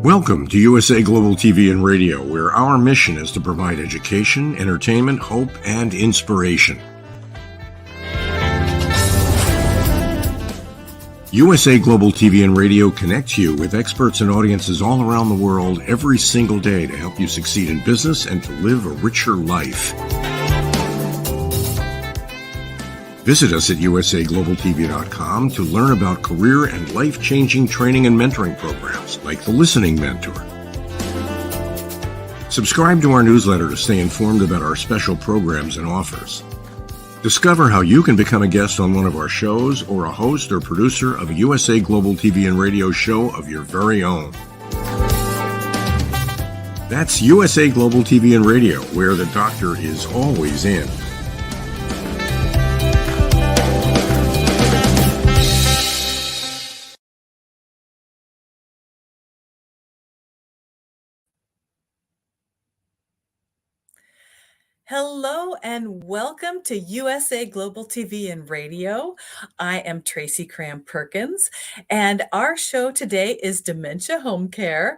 Welcome to USA Global TV and Radio, where our mission is to provide education, entertainment, hope, and inspiration. USA Global TV and Radio connects you with experts and audiences all around the world every single day to help you succeed in business and to live a richer life. Visit us at usaglobaltv.com to learn about career and life-changing training and mentoring programs like the Listening Mentor. Subscribe to our newsletter to stay informed about our special programs and offers. Discover how you can become a guest on one of our shows or a host or producer of a USA Global TV and Radio show of your very own. That's USA Global TV and Radio, where the doctor is always in. Hello and welcome to USA Global TV and Radio. I am Tracy Cram Perkins, and our show today is Dementia Home Care.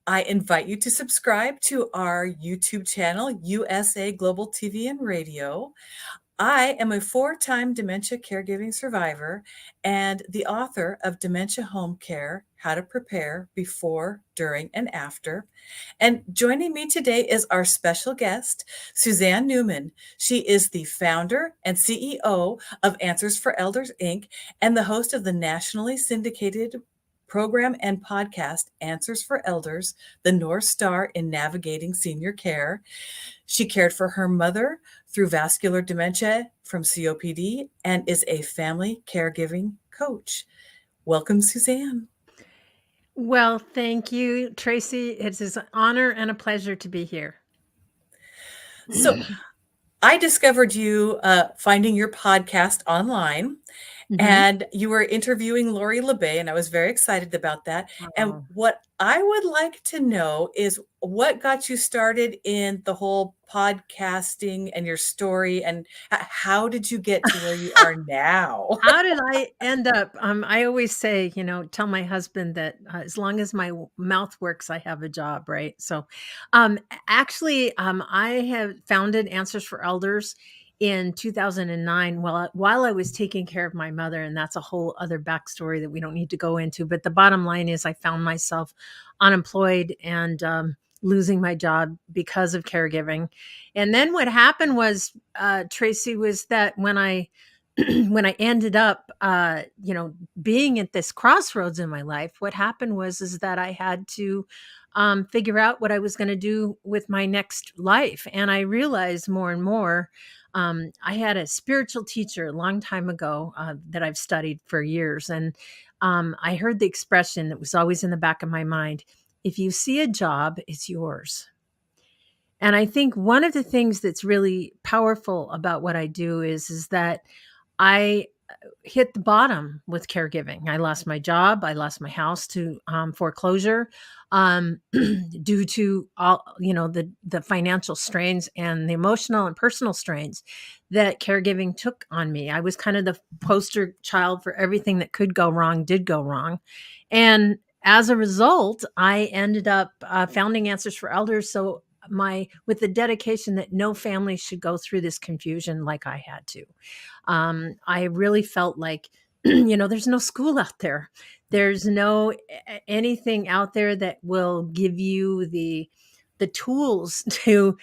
I invite you to subscribe to our YouTube channel, USA Global TV and Radio. I am a 4-time dementia caregiving survivor and the author of Dementia Home Care, How to Prepare Before, During, and After. And joining me today is our special guest, Suzanne Newman. She is the founder and CEO of Answers for Elders, Inc., and the host of the nationally syndicated program and podcast, Answers for Elders, the North Star in Navigating Senior Care. She cared for her mother through vascular dementia from COPD and is a family caregiving coach. Welcome, Suzanne. Well, thank you, Tracy. It is an honor and a pleasure to be here. So I discovered you finding your podcast online. And you were interviewing Lori LeBay, and I was very excited about that. And what I would like to know is what got you started in the whole podcasting and your story, and how did you get to where you are now? How did I end up? I always say, tell my husband that as long as my mouth works, I have a job, right? So actually, I have founded Answers for Elders in 2009, while I was taking care of my mother, and that's a whole other backstory that we don't need to go into. But the bottom line is I found myself unemployed and losing my job because of caregiving. And then what happened was, Tracy, was that when I when I ended up, being at this crossroads in my life, what happened is that I had to figure out what I was going to do with my next life. And I realized more and more. I had a spiritual teacher a long time ago that I've studied for years. And I heard the expression that was always in the back of my mind: if you see a job, it's yours. And I think one of the things that's really powerful about what I do is that I hit the bottom with caregiving. I lost my job. I lost my house to foreclosure due to all, the financial strains and the emotional and personal strains that caregiving took on me. I was kind of the poster child for everything that could go wrong, did go wrong. And as a result, I ended up founding Answers for Elders. So with the dedication that no family should go through this confusion like I had to. I really felt like, there's no school out there. There's no anything out there that will give you the tools to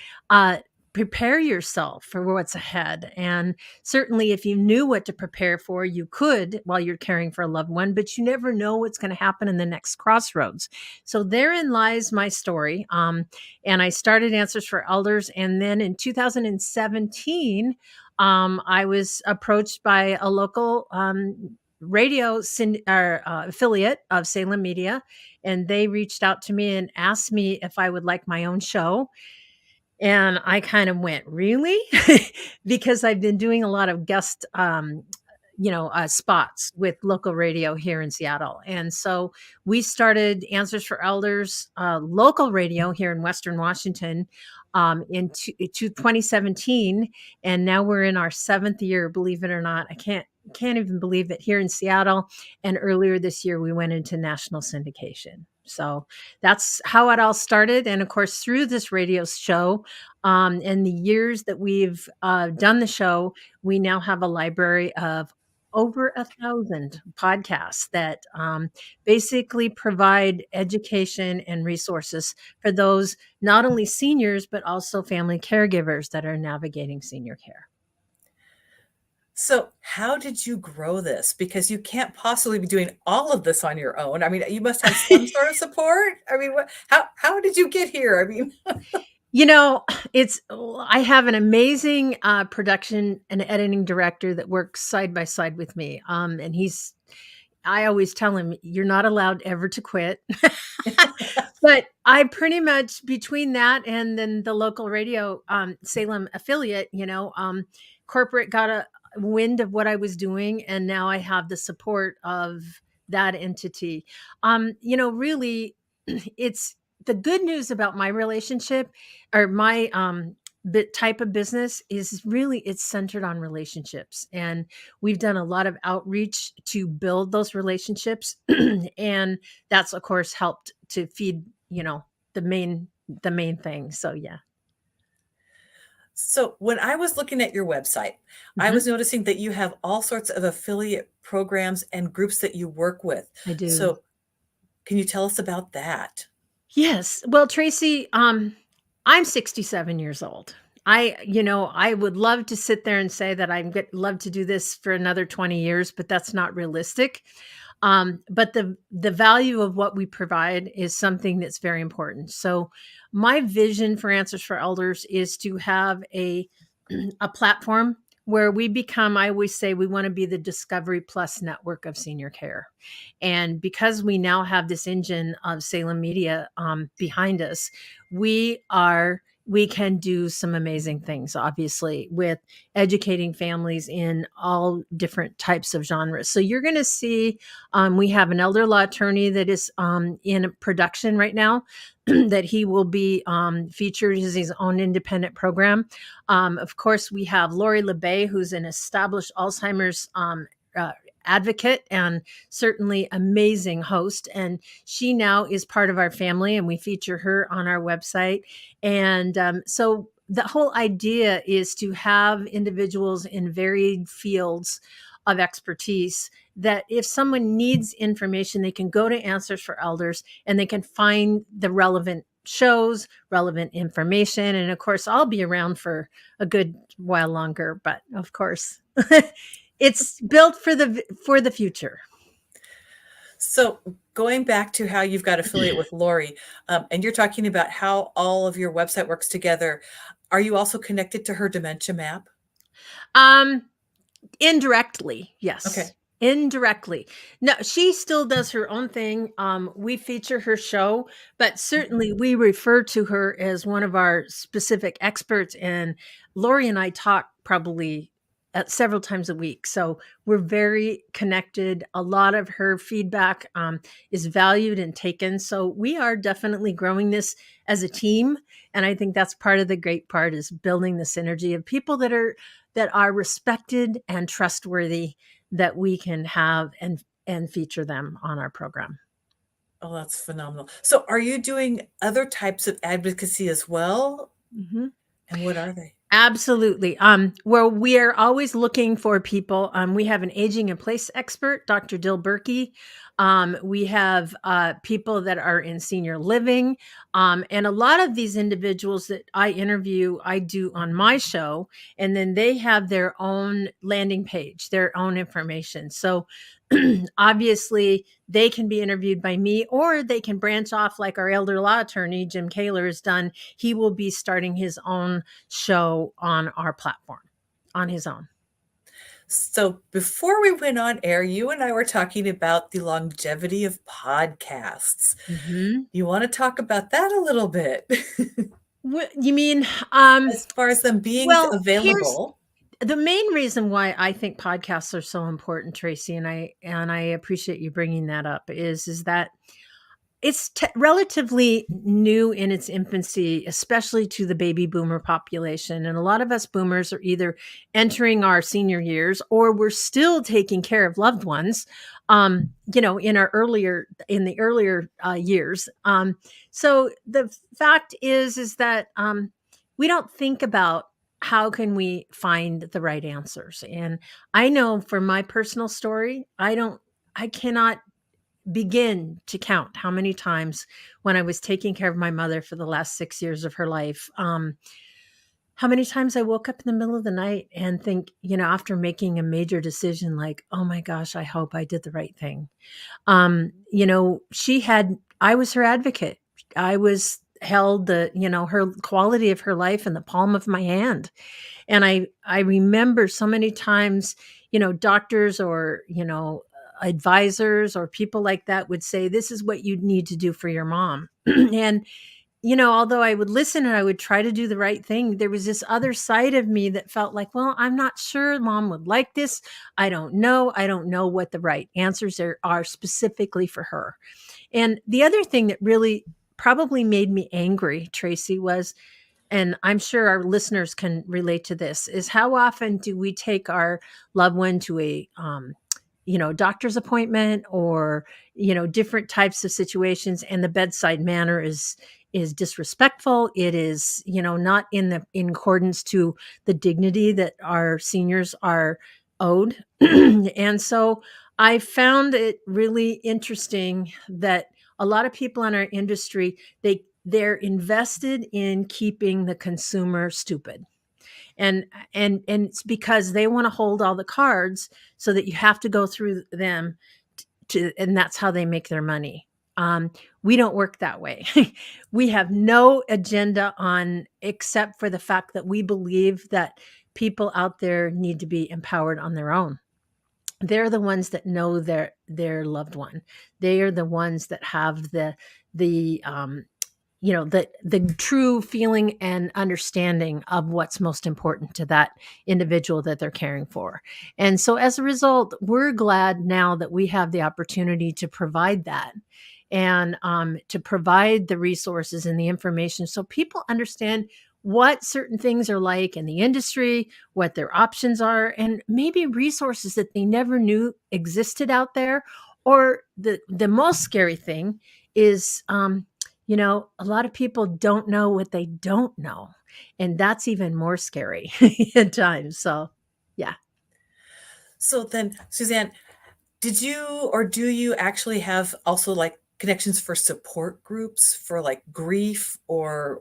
prepare yourself for what's ahead. And certainly if you knew what to prepare for, you could while you're caring for a loved one, but you never know what's going to happen in the next crossroads. So therein lies my story. And I started Answers for Elders. And then in 2017, I was approached by a local radio affiliate of Salem Media, and they reached out to me and asked me if I would like my own show. And I kind of went, really? Because I've been doing a lot of guest, spots with local radio here in Seattle. And so we started Answers for Elders, local radio here in Western Washington in 2017. And now we're in our 7th year, believe it or not. I can't can't even believe it, here in Seattle. And earlier this year, we went into national syndication. So that's how it all started. And of course, through this radio show, and the years that we've done the show, we now have a library of over 1,000 podcasts that basically provide education and resources for those, not only seniors, but also family caregivers that are navigating senior care. So how did you grow this? Because you can't possibly be doing all of this on your own. I mean, you must have some sort of support. I mean, how did you get here? I mean, You know, I have an amazing production and editing director that works side by side with me. And I always tell him, you're not allowed ever to quit. But I pretty much, between that and then the local radio, Salem affiliate, corporate got a wind of what I was doing. And now I have the support of that entity. Really, it's the good news about my relationship, or my type of business, is really, it's centered on relationships. And we've done a lot of outreach to build those relationships. And that's, of course, helped to feed, the main thing. So yeah. so when I was looking at your website, I Mhm. was noticing that you have all sorts of affiliate programs and groups that you work with. I do. So can you tell us about that? Yes. Well, Tracy, I'm 67 years old. I would love to sit there and say that love to do this for another 20 years, but that's not realistic. But the value of what we provide is something that's very important. So my vision for Answers for Elders is to have a a platform where we become, I always say, we want to be the Discovery Plus network of senior care. And because we now have this engine of Salem Media behind us, we can do some amazing things, obviously, with educating families in all different types of genres. So you're going to see, we have an elder law attorney that is in production right now, that he will be featured as his own independent program. Of course, we have Lori LeBay, who's an established Alzheimer's advocate and certainly amazing host. And she now is part of our family, and we feature her on our website. And so the whole idea is to have individuals in varied fields of expertise, that if someone needs information, they can go to Answers for Elders and they can find the relevant shows, relevant information. And of course, I'll be around for a good while longer, but of course, it's built for the future. So going back to how you've got affiliate with Lori, and you're talking about how all of your website works together, are you also connected to her dementia map? Um, Indirectly, Okay. yes. Indirectly. No, she still does her own thing. We feature her show, but certainly we refer to her as one of our specific experts. And Lori and I talk probably several times a week. So we're very connected. A lot of her feedback is valued and taken. So we are definitely growing this as a team. And I think that's part of the great part, is building the synergy of people that are respected and trustworthy, that we can have and feature them on our program. Oh, that's phenomenal. So are you doing other types of advocacy as well? Mm-hmm. And what are they? Absolutely. Well, we are always looking for people. We have an aging in place expert, Dr. Dill Berkey. We have people that are in senior living. And a lot of these individuals that I interview, I do on my show, and then they have their own landing page, their own information. So obviously they can be interviewed by me, or they can branch off like our elder law attorney, Jim Kaler, has done. He will be starting his own show on our platform on his own. So before we went on air, you and I were talking about the longevity of podcasts. Mm-hmm. You want to talk about that a little bit? What you mean? As far as them being Well, here's available. the main reason why I think podcasts are so important, Tracy, and I appreciate you bringing that up, is that it's relatively new in its infancy, especially to the baby boomer population. And a lot of us boomers are either entering our senior years or we're still taking care of loved ones, in the earlier years. So the fact is that we don't think about how can we find the right answers. And I know for my personal story, I cannot begin to count how many times when I was taking care of my mother for the last 6 years of her life, how many times I woke up in the middle of the night and think, after making a major decision, like, oh my gosh, I hope I did the right thing. I was her advocate. I was held her quality of her life in the palm of my hand. And I remember so many times, doctors or, advisors or people like that would say, this is what you need to do for your mom. And, although I would listen and I would try to do the right thing, there was this other side of me that felt like, well, I'm not sure mom would like this. I don't know. I don't know what the right answers are specifically for her. And the other thing that really probably made me angry, Tracy, was, and I'm sure our listeners can relate to this, is how often do we take our loved one to a doctor's appointment or different types of situations, and the bedside manner is disrespectful. It is not in accordance to the dignity that our seniors are owed. And so I found it really interesting that a lot of people in our industry, they're invested in keeping the consumer stupid. And it's because they want to hold all the cards so that you have to go through them and that's how they make their money. We don't work that way. We have no agenda on, except for the fact that we believe that people out there need to be empowered on their own. They're the ones that know their loved one. They are the ones that have the the true feeling and understanding of what's most important to that individual that they're caring for. And so as a result, we're glad now that we have the opportunity to provide that, and to provide the resources and the information so people understand what certain things are like in the industry, what their options are, and maybe resources that they never knew existed out there. Or the most scary thing is, a lot of people don't know what they don't know. And that's even more scary at times. So, yeah. So then, Suzanne, did you or do you actually have also like connections for support groups for like grief or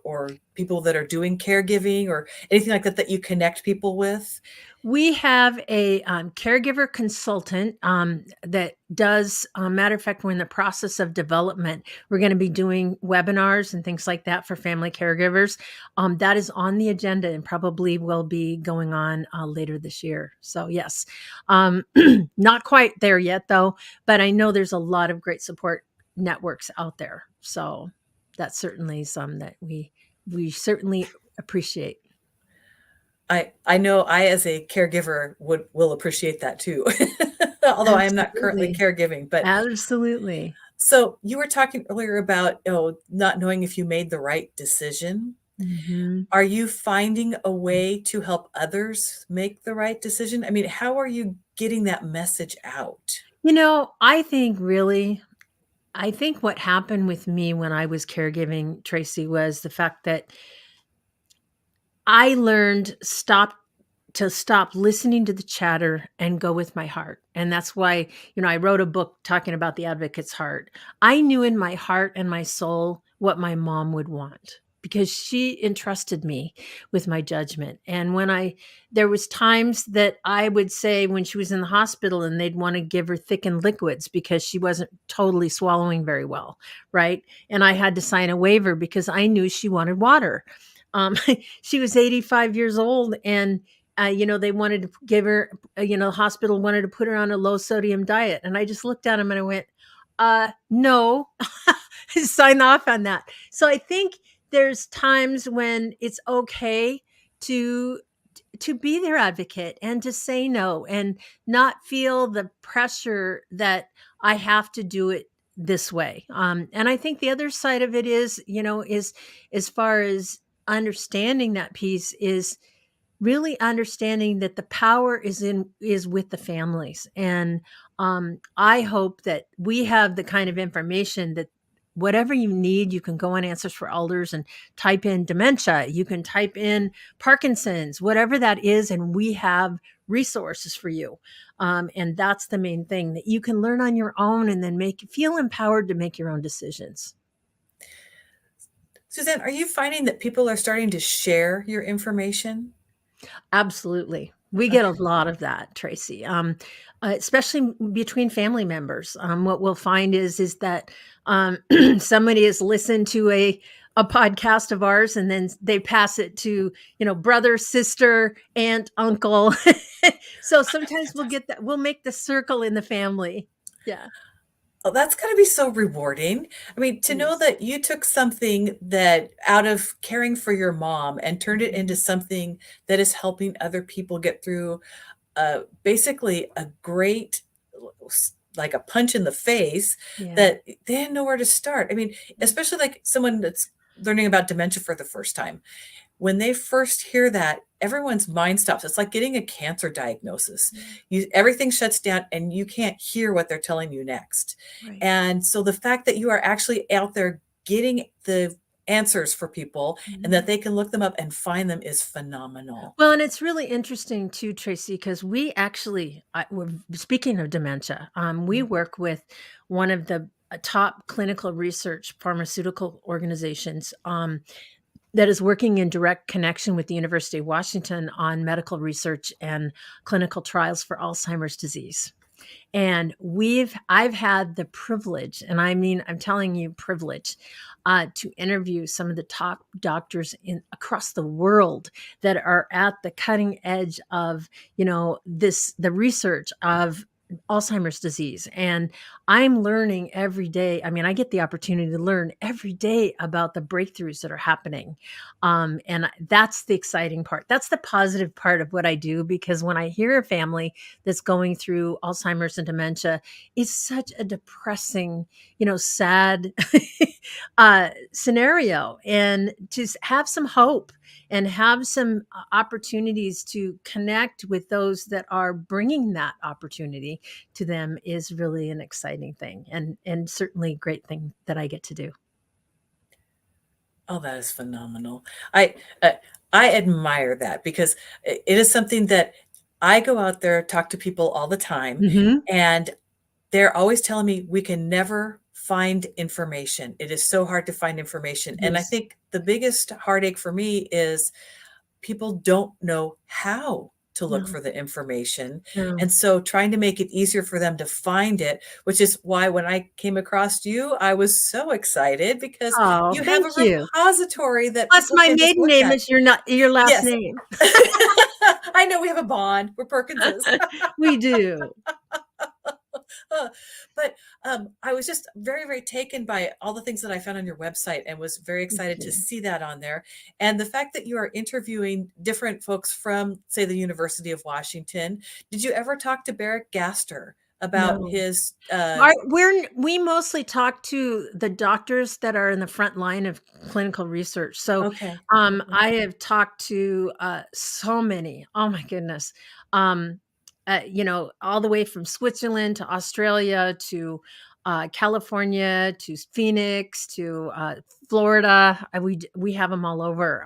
people that are doing caregiving or anything like that that you connect people with? We have a caregiver consultant that does, matter of fact, we're in the process of development. We're going to be doing webinars and things like that for family caregivers. That is on the agenda and probably will be going on later this year. So yes, not quite there yet though, but I know there's a lot of great support networks out there. So that's certainly some that we certainly appreciate. I know I, as a caregiver, will appreciate that too. Although I am not currently Absolutely. caregiving, but Absolutely. so you were talking earlier about, not knowing if you made the right decision. Mhm. Are you finding a way to help others make the right decision? I mean, how are you getting that message out? I think what happened with me when I was caregiving, Tracy, was the fact that I learned stop listening to the chatter and go with my heart. And that's why, I wrote a book talking about the advocate's heart. I knew in my heart and my soul what my mom would want because she entrusted me with my judgment. And there was times that I would say when she was in the hospital and they'd want to give her thickened liquids because she wasn't totally swallowing very well. Right. And I had to sign a waiver because I knew she wanted water. She was 85 years old and they wanted to give her, the hospital wanted to put her on a low sodium diet. And I just looked at him and I went, no, sign off on that. So I think there's times when it's okay to be their advocate and to say no and not feel the pressure that I have to do it this way. And I think the other side of it is, is as far as understanding that piece is really understanding that the power is with the families. And I hope that we have the kind of information that whatever you need, you can go on Answers for Elders and type in dementia, you can type in Parkinson's, whatever that is, and we have resources for you. And that's the main thing, that you can learn on your own and then feel empowered to make your own decisions. Suzanne, are you finding that people are starting to share your information? Absolutely. We get a lot of that, Tracy, especially between family members. What we'll find is that somebody has listened to a podcast of ours, and then they pass it to, brother, sister, aunt, uncle. So sometimes we'll get that. We'll make the circle in the family. Yeah. Oh, that's gotta be so rewarding. I mean, to know Yes. that you took something that out of caring for your mom and turned it into something that is helping other people get through, basically a great like a punch in the face Yeah. that they didn't know where to start. I mean, especially like someone that's learning about dementia for the first time. When they first hear that, everyone's mind stops. It's like getting a cancer diagnosis. Everything shuts down and you can't hear what they're telling you next. Right. And so the fact that you are actually out there getting the answers for people and that they can look them up and find them is phenomenal. Well, and it's really interesting too, Tracy, because we actually, we're speaking of dementia, we work with one of the top clinical research pharmaceutical organizations that is working in direct connection with the University of Washington on medical research and clinical trials for Alzheimer's disease. And I've had the privilege, and I mean, I'm telling you, privilege, to interview some of the top doctors across the world that are at the cutting edge of, the research of Alzheimer's disease. And I'm learning every day. I mean, I get the opportunity to learn every day about the breakthroughs that are happening. And that's the exciting part. That's the positive part of what I do, because when I hear a family that's going through Alzheimer's and dementia, it's such a depressing, sad scenario. And to have some hope and have some opportunities to connect with those that are bringing that opportunity to them is really an exciting thing, and certainly a great thing that I get to do. Oh, that is phenomenal. I admire that because it is something that I go out there, talk to people all the time, Mhm. and they're always telling me we can never find information. It is so hard to find information. And I Yes. think the biggest heartache for me is people don't know how to look No, for the information. no. And so trying to make it easier for them to find it, which is why when I came across you, I was so excited because Oh, you have a thank you. repository that Plus, people my can just maiden look name at. is your last Yes. name. I know we have a bond. We're Perkinses. We do. But I was just very, very taken by all the things that I found on your website and was very Thank excited to you. see that on there. And the fact that you are interviewing different folks from, say, the University of Washington. Did you ever talk to Barrett Gaster about No. his We mostly talk to the doctors that are in the front line of clinical research. So, okay. I have talked to so many. Oh my goodness. Um, all the way from Switzerland to Australia to California to Phoenix to Florida. We have them all over,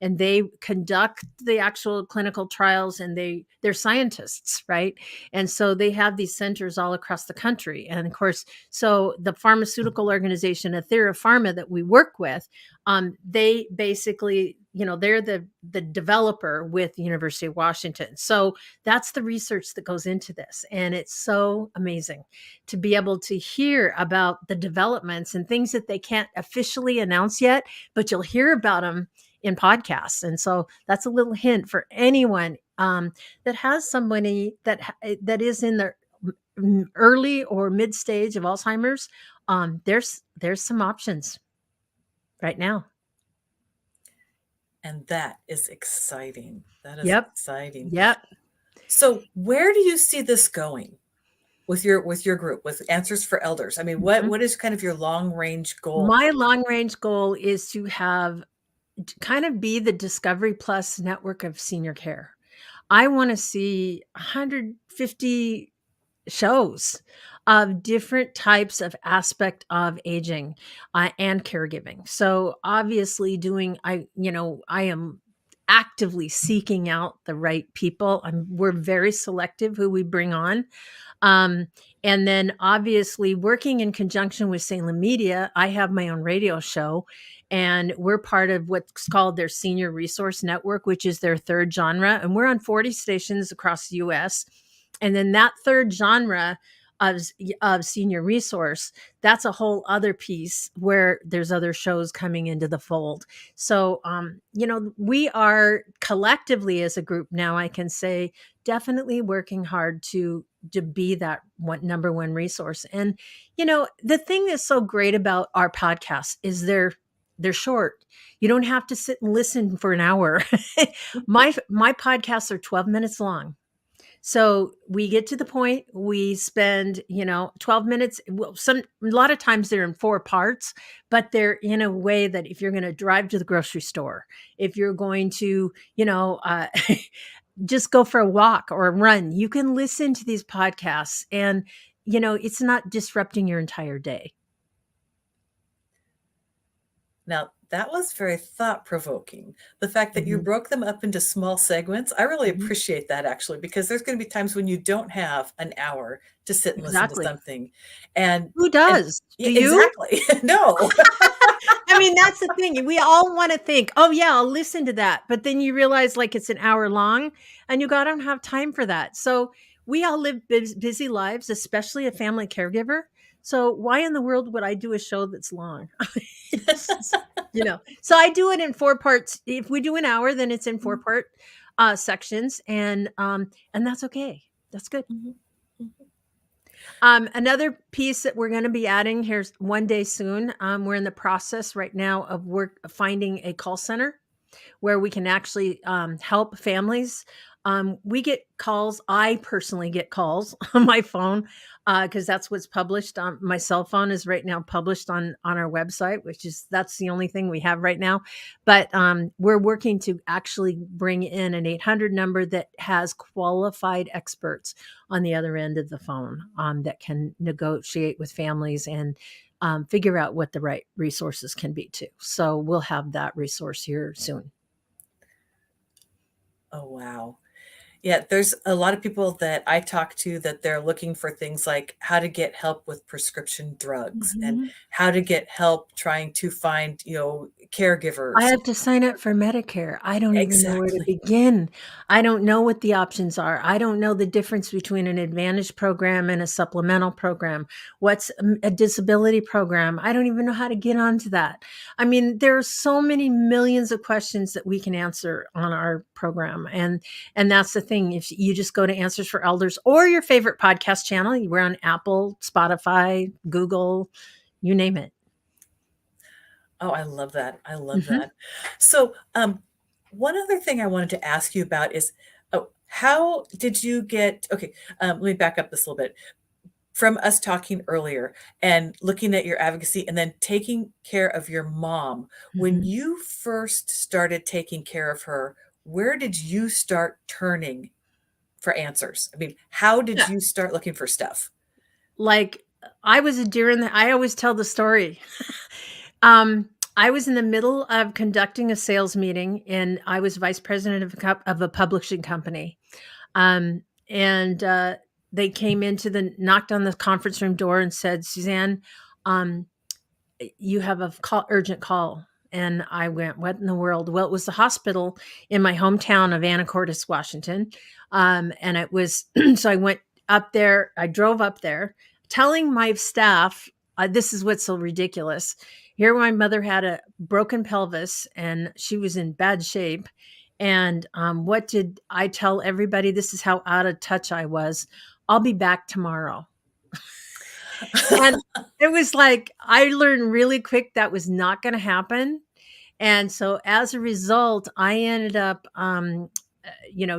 and they conduct the actual clinical trials, and they're scientists, right? And so they have these centers all across the country. And of course, so the pharmaceutical organization, Athera Pharma, that we work with, they basically, they're the developer with the University of Washington. So that's the research that goes into this. And it's so amazing to be able to hear about the developments and things that they can't officially announce yet, but you'll hear about them in podcasts. And so that's a little hint for anyone that has somebody that is in the early or mid stage of Alzheimer's. There's some options right now. And that is exciting. That is Yep. exciting. Yep. So where do you see this going? with your group, with Answers for Elders? I mean, what is kind of your long range goal? My long range goal is to have kind of be the Discovery Plus network of senior care. I want to see 150 shows of different types of aspect of aging and caregiving. So obviously I am actively seeking out the right people. We're very selective who we bring on. Um, and then obviously working in conjunction with Salem Media, I have my own radio show, and we're part of what's called their Senior Resource Network, which is their third genre. And we're on 40 stations across the US. And then that third genre of senior resource, that's a whole other piece where there's other shows coming into the fold. So, we are collectively as a group now, I can say, definitely working hard to be that number one resource. And the thing that's so great about our podcasts is they're short. You don't have to sit and listen for an hour. My podcasts are 12 minutes long. So we get to the point, we spend, 12 minutes. Well, a lot of times they're in 4 parts, but they're in a way that if you're going to drive to the grocery store, if you're going to, just go for a walk or a run, you can listen to these podcasts and, it's not disrupting your entire day. Now, that was very thought-provoking. The fact that you Mhm. broke them up into small segments, I really Mhm. appreciate that actually, because there's going to be times when you don't have an hour to sit and listen to Exactly. something. And Who and does? yeah, Do you? exactly. No. I mean, that's the thing. We all want to think, oh, yeah, I'll listen to that. But then you realize like it's an hour long and I don't have time for that. So we all live busy lives, especially a family caregiver. So why in the world would I do a show that's long? It's so I do it in 4 parts. If we do an hour, then it's in 4-part sections. And that's okay. That's good. Mhm. Another piece that we're going to be adding here one day soon. We're in the process right now of finding a call center where we can actually help families. We get calls. I personally get calls on my phone because that's what's published on my cell phone is right now published on our website, that's the only thing we have right now. But we're working to actually bring in an 800 number that has qualified experts on the other end of the phone that can negotiate with families and figure out what the right resources can be too. So we'll have that resource here soon. Oh, wow. Yeah, there's a lot of people that I talk to that they're looking for things like how to get help with prescription drugs and Mhm. how to get help trying to find, I caregivers. have to sign up for Medicare. I don't even know where to Exactly. begin. I don't know what the options are. I don't know the difference between an Advantage program and a supplemental program. What's a disability program? I don't even know how to get onto that. I mean, there are so many millions of questions that we can answer on our program. And that's the thing. If you just go to Answers for Elders or your favorite podcast channel, we're on Apple, Spotify, Google, you name it. Oh, I love that. I love Mhm. that. So, one other thing I wanted to ask you about is, how did you get okay, let me back up this a little bit. From us talking earlier and looking at your advocacy and then taking care of your mom, when Mhm. you first started taking care of her, where did you start turning for answers? I mean, how did Yeah. you start looking for stuff? Like, I was a deer in the I always tell the story. Um, I was in the middle of conducting a sales meeting, and I was vice president of a publishing company. And they came knocked on the conference room door and said, "Suzanne, um, you have a urgent call." And I went, "What in the world?" Well, it was the hospital in my hometown of Anacortes, Washington. And it was, so I went up there. I drove up there telling my staff, this is what's so ridiculous. Here, my mother had a broken pelvis and she was in bad shape. And what did I tell everybody? This is how out of touch I was. I'll be back tomorrow. And it was like, I learned really quick that was not going to happen. And so as a result, I ended up,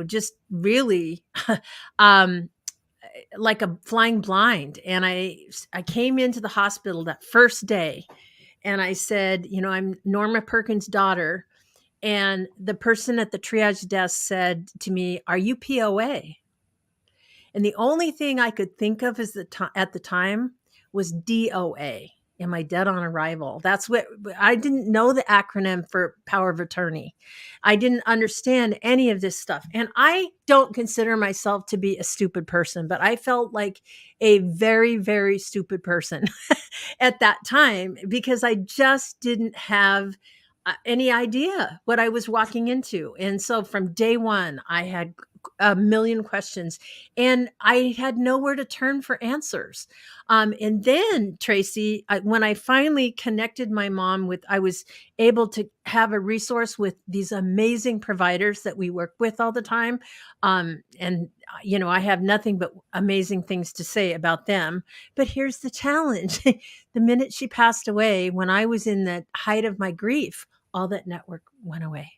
just really, um, like a flying blind. And I came into the hospital that first day, and I said, I'm Norma Perkins' daughter. And the person at the triage desk said to me, "Are you POA?" And the only thing I could think of at the time was DOA. Am I dead on arrival? That's what I didn't know, the acronym for power of attorney. I didn't understand any of this stuff. And I don't consider myself to be a stupid person, but I felt like a very, very stupid person at that time because I just didn't have any idea what I was walking into. And so from day one, I had a million questions and I had nowhere to turn for answers. And then, Tracy, when I finally connected my mom with, I was able to have a resource with these amazing providers that we work with all the time. And, I have nothing but amazing things to say about them. But here's the challenge. The minute she passed away, when I was in the height of my grief, all that network went away.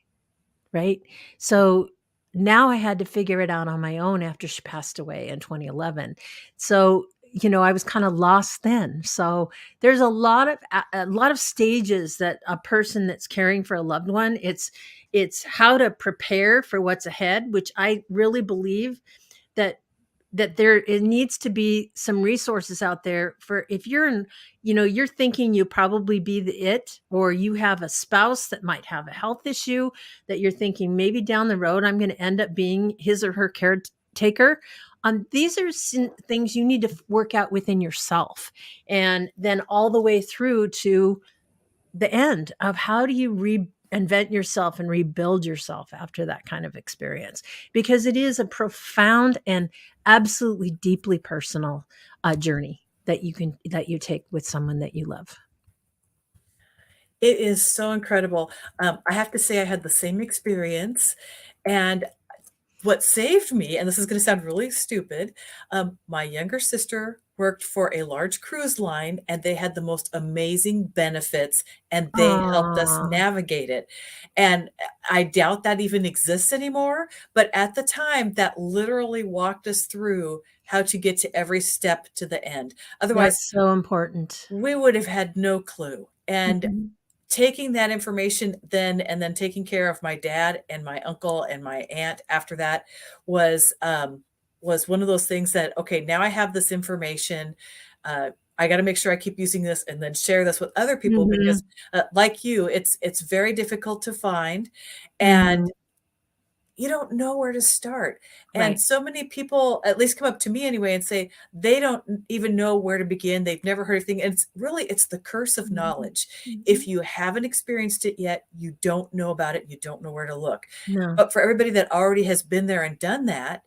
Right. So now I had to figure it out on my own after she passed away in 2011. So, I was kind of lost then. So there's a lot of stages that a person that's caring for a loved one, it's how to prepare for what's ahead, which I really believe that it needs to be some resources out there for if you're thinking you'll probably be it, or you have a spouse that might have a health issue that you're thinking maybe down the road I'm going to end up being his or her caretaker. These are things you need to work out within yourself, and then all the way through to the end of how do you reinvent yourself and rebuild yourself after that kind of experience, because it is a profound and absolutely deeply personal journey that you take with someone that you love. It is so incredible. I have to say I had the same experience, and what saved me, and this is gonna sound really stupid, my younger sister worked for a large cruise line, and they had the most amazing benefits, and they helped us Oh, navigate it, and I doubt that even exists anymore, but at the time, that literally walked us through how to get to every step to the end. Otherwise, that's so important. we would have had no clue, and Mhm. taking that information then and then taking care of my dad and my uncle and my aunt after that was one of those things that, okay, now I have this information. I got to make sure I keep using this and then share this with other people because, Mhm. like you, it's very difficult to find, and Mhm. you don't know where to start. And Right. so many people at least come up to me anyway and say they don't even know where to begin. They've never heard anything. And it's the curse of Mhm. knowledge. If Mhm. you haven't experienced it yet, you don't know about it. You don't know where to look. No. But for everybody that already has been there and done that,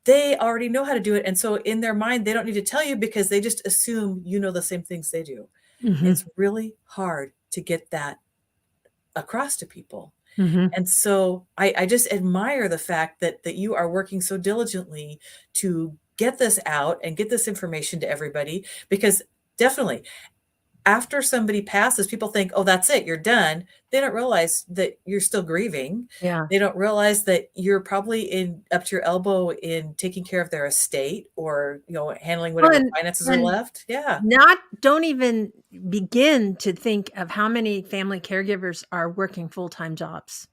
they already know how to do it. And so in their mind, they don't need to tell you because they just assume you know the same things they do. Mhm. It's really hard to get that across to people. Mhm. And so I just admire the fact that you are working so diligently to get this out and get this information to everybody because definitely after somebody passes, people think, "Oh, that's it, you're done." They don't realize that you're still grieving. Yeah. They don't realize that you're probably in up to your elbow in taking care of their estate or, handling Well, whatever finances are and left. Yeah. not don't even begin to think of how many family caregivers are working full-time jobs.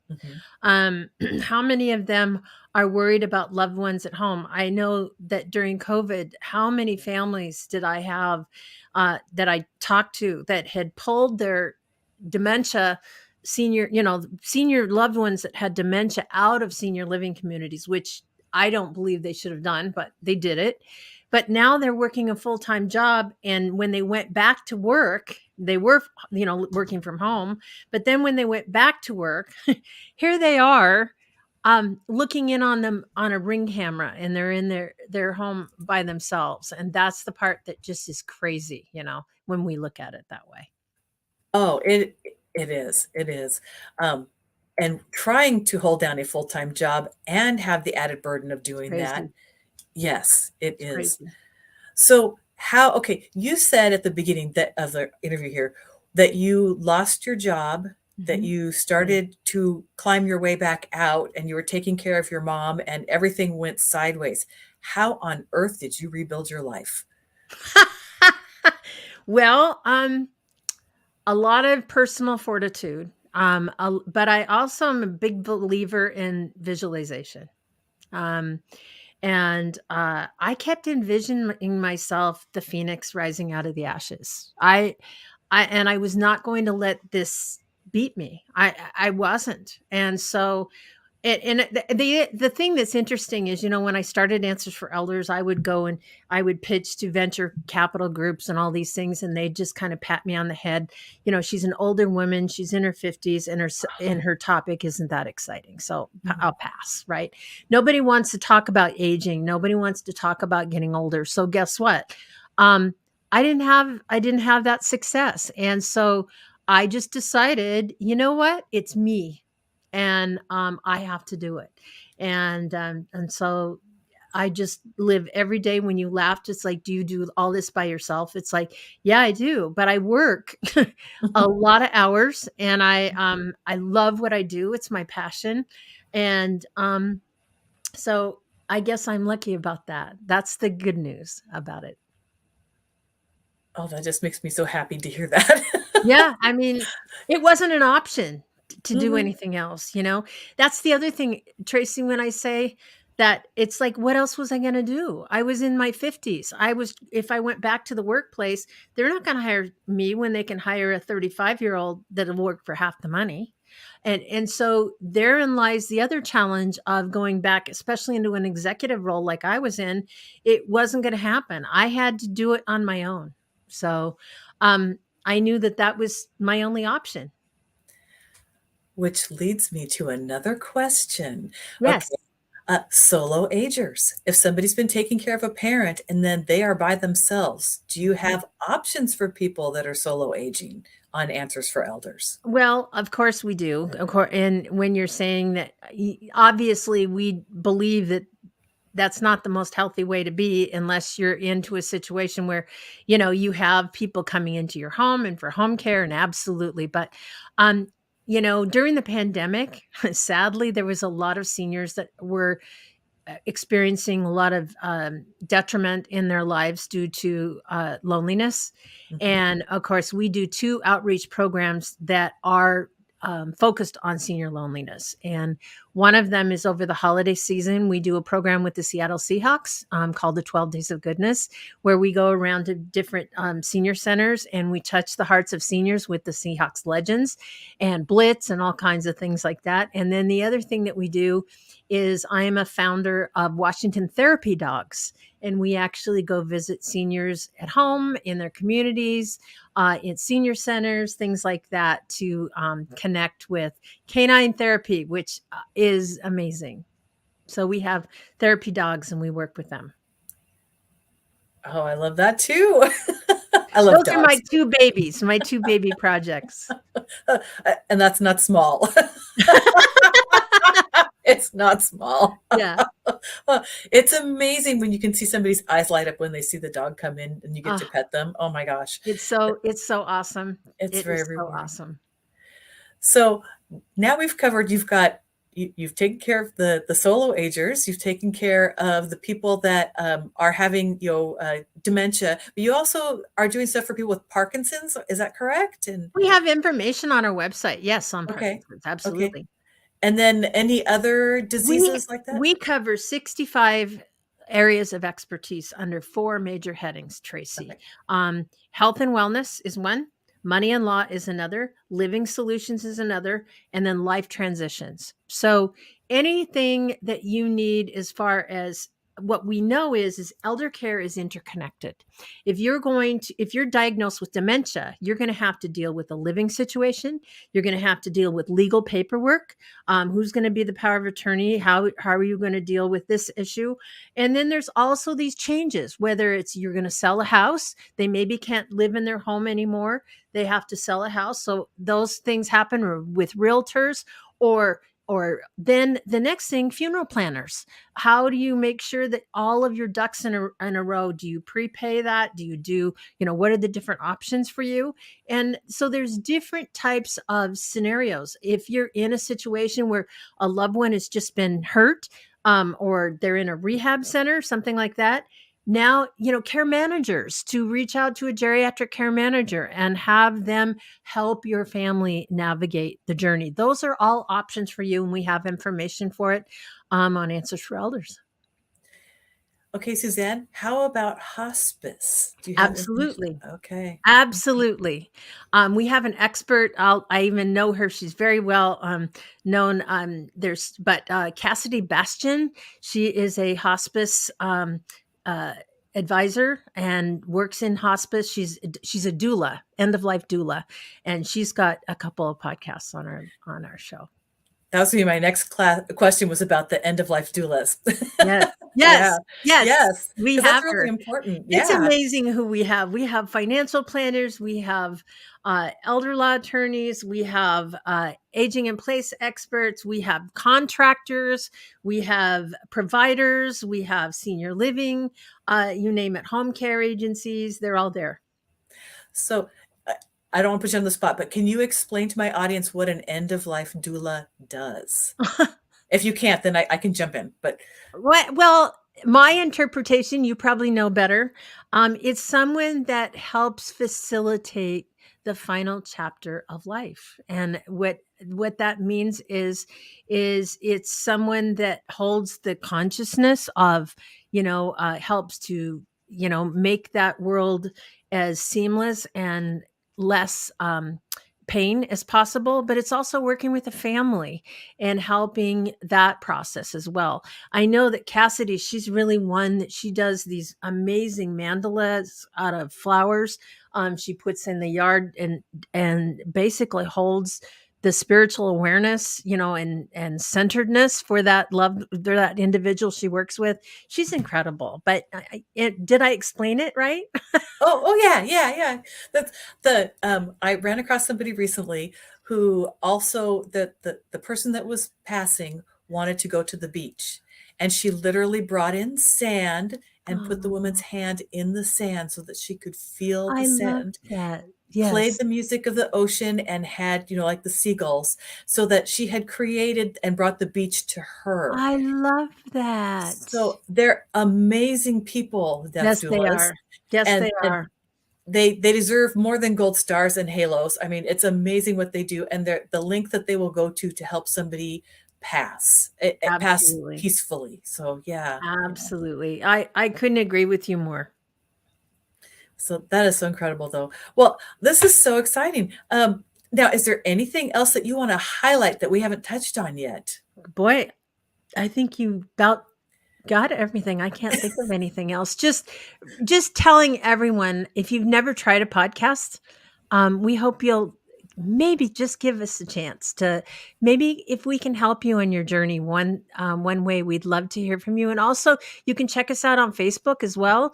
Mhm. How many of them are worried about loved ones at home? I know that during COVID, how many families did I have that I talked to that had pulled their dementia senior loved ones that had dementia out of senior living communities, which I don't believe they should have done, but they did it. But now they're working a full-time job. And when they went back to work, they were, working from home. But then when they went back to work, here they are looking in on them on a ring camera, and they're in their home by themselves. And that's the part that just is crazy, when we look at it that way. Oh, it is, it is. Um, and trying to hold down a full-time job and have the added burden of It's doing that, crazy. yes, it It's is. crazy. So how okay, you said at the beginning that of the interview here that you lost your job, that Mhm. you Yeah. started to climb your way back out, and you were taking care of your mom, and everything went sideways. How on earth did you rebuild your life? Well, a lot of personal fortitude. But I also am a big believer in visualization. Um, and I kept envisioning myself the phoenix rising out of the ashes. I was not going to let this beat me. I wasn't. And so the thing that's interesting is, when I started Answers for Elders, I would go and I would pitch to venture capital groups and all these things, and they'd just kind of pat me on the head. She's an older woman, she's in her 50s, and her topic isn't that exciting, so I'll pass. Right? Nobody wants to talk about aging. Nobody wants to talk about getting older. So guess what? Um, I didn't have that success, and so I just decided, you know what? It's me, and I have to do it. And so I just live every day. When you laugh, just like, do you do all this by yourself? It's like, yeah, I do, but I work a lot of hours, and I love what I do. It's my passion, and so I guess I'm lucky about that. That's the good news about it. Oh, that just makes me so happy to hear that. Yeah, I mean, it wasn't an option to do Mhm. anything else, you know? That's the other thing, Tracy, when I say that, it's like, what else was I gonna do? I was in my 50s. If I went back to the workplace, they're not gonna hire me when they can hire a 35-year-old that'll work for half the money. And so therein lies the other challenge of going back, especially into an executive role like I was in. It wasn't gonna happen. I had to do it on my own. So, I knew that that was my only option. Which leads me to another question. Yes. Okay, solo agers. If somebody's been taking care of a parent and then they are by themselves, do you have options for people that are solo aging on Answers for Elders? Well, of course we do. Of course, and when you're saying that, obviously we believe that that's not the most healthy way to be unless you're into a situation where, you have people coming into your home and for home care, and absolutely. But, um, during the pandemic, sadly, there was a lot of seniors that were experiencing a lot of detriment in their lives due to loneliness. Mhm. And of course, we do 2 outreach programs that are focused on senior loneliness. And one of them is over the holiday season. We do a program with the Seattle Seahawks called the 12 Days of Goodness, where we go around to different senior centers and we touch the hearts of seniors with the Seahawks legends and Blitz and all kinds of things like that. And then the other thing that we do is I am a founder of Washington Therapy Dogs. And we actually go visit seniors at home, in their communities, in senior centers, things like that, to connect with canine therapy, which is amazing. So we have therapy dogs and we work with them. Oh, I love that too. I love Those are dogs. my two baby projects. And that's not small. It's not small. Yeah. It's amazing when you can see somebody's eyes light up when they see the dog come in and you get to Uh, pet them. Oh my gosh. it's so awesome. It's It very is so rewarding. awesome. So now we've covered, you've taken care of the solo agers, you've taken care of the people that are having dementia, but you also are doing stuff for people with Parkinson's. Is that correct? And We have information on our website. Yes, on okay, Perkins. okay. Absolutely. And then any other We diseases like that? we cover 65 areas of expertise under 4 major headings, Tracy. Okay. Health and wellness is one, money and law is another, living solutions is another, and then life transitions. So anything that you need, as far as what we know is elder care is interconnected. If you're diagnosed with dementia, you're going to have to deal with a living situation. You're going to have to deal with legal paperwork. Who's going to be the power of attorney? How are you going to deal with this issue? And then there's also these changes, whether it's you're going to sell a house, they maybe can't live in their home anymore, they have to sell a house. So those things happen with realtors, or then the next thing, funeral planners. How do you make sure that all of your ducks in a row? Do you prepay that? Do you do, what are the different options for you? And so there's different types of scenarios. If you're in a situation where a loved one has just been hurt, or they're in a rehab center, something like that. Now, care managers, to reach out to a geriatric care manager and have them help your family navigate the journey. Those are all options for you, and we have information for it on Answers for Elders. Okay, Suzanne, how about hospice? Do you have information? Absolutely. Okay. Absolutely. We have an expert. I even know her. She's very well known. But Cassidy Bastian, she is a hospice advisor and works in hospice. She's a doula, end of life doula, and she's got a couple of podcasts on our show. That was going to be my next question, was about the end of life doulas. Yes. Yeah. Yes. Yes. We 'Cause have that's really her. important. It's Yeah. amazing who we have. We have financial planners. We have elder law attorneys. We have aging in place experts. We have contractors. We have providers. We have senior living. You name it, home care agencies. They're all there. So I don't want to put you on the spot, but can you explain to my audience what an end of life doula does? If you can't, then I can jump in. But Well, my interpretation, you probably know better. It's someone that helps facilitate the final chapter of life, and what that means is it's someone that holds the consciousness of, helps to make that world as seamless and less pain as possible, but it's also working with the family and helping that process as well. I know that Cassidy, she's really one that she does these amazing mandalas out of flowers. She puts in the yard and basically holds the spiritual awareness, and centeredness for that that individual she works with. She's incredible. But did I explain it right? Oh yeah. That's I ran across somebody recently who also, the person that was passing wanted to go to the beach, and she literally brought in sand and put the woman's Oh, hand in the sand so that she could feel the I love sand, that. played Yes. the music of the ocean, and had, like the seagulls, so that she had created and brought the beach to her. I love that. So they're amazing people, death Yes, they doulas, are. Yes, and they are. they deserve more than gold stars and halos. I mean, it's amazing what they do, and the length that they will go to help somebody pass Absolutely. peacefully. So yeah. Absolutely. I couldn't agree with you more. So that is so incredible, though. Well, this is so exciting. Now, is there anything else that you want to highlight that we haven't touched on yet? Boy, I think you about got everything. I can't think of anything else. Just telling everyone, if you've never tried a podcast, we hope you'll maybe just give us a chance to, maybe if we can help you on your journey one way, we'd love to hear from you. And also you can check us out on Facebook as well.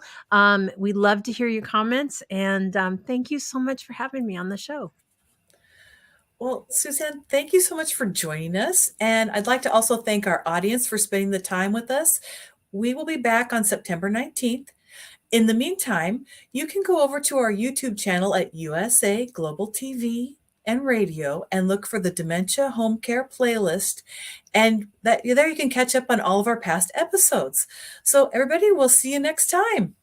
We'd love to hear your comments, and thank you so much for having me on the show. Well, Suzanne, thank you so much for joining us. And I'd like to also thank our audience for spending the time with us. We will be back on September 19th. In the meantime, you can go over to our YouTube channel at USA Global TV and Radio and look for the Dementia Home Care playlist. And there you can catch up on all of our past episodes. So everybody, we'll see you next time.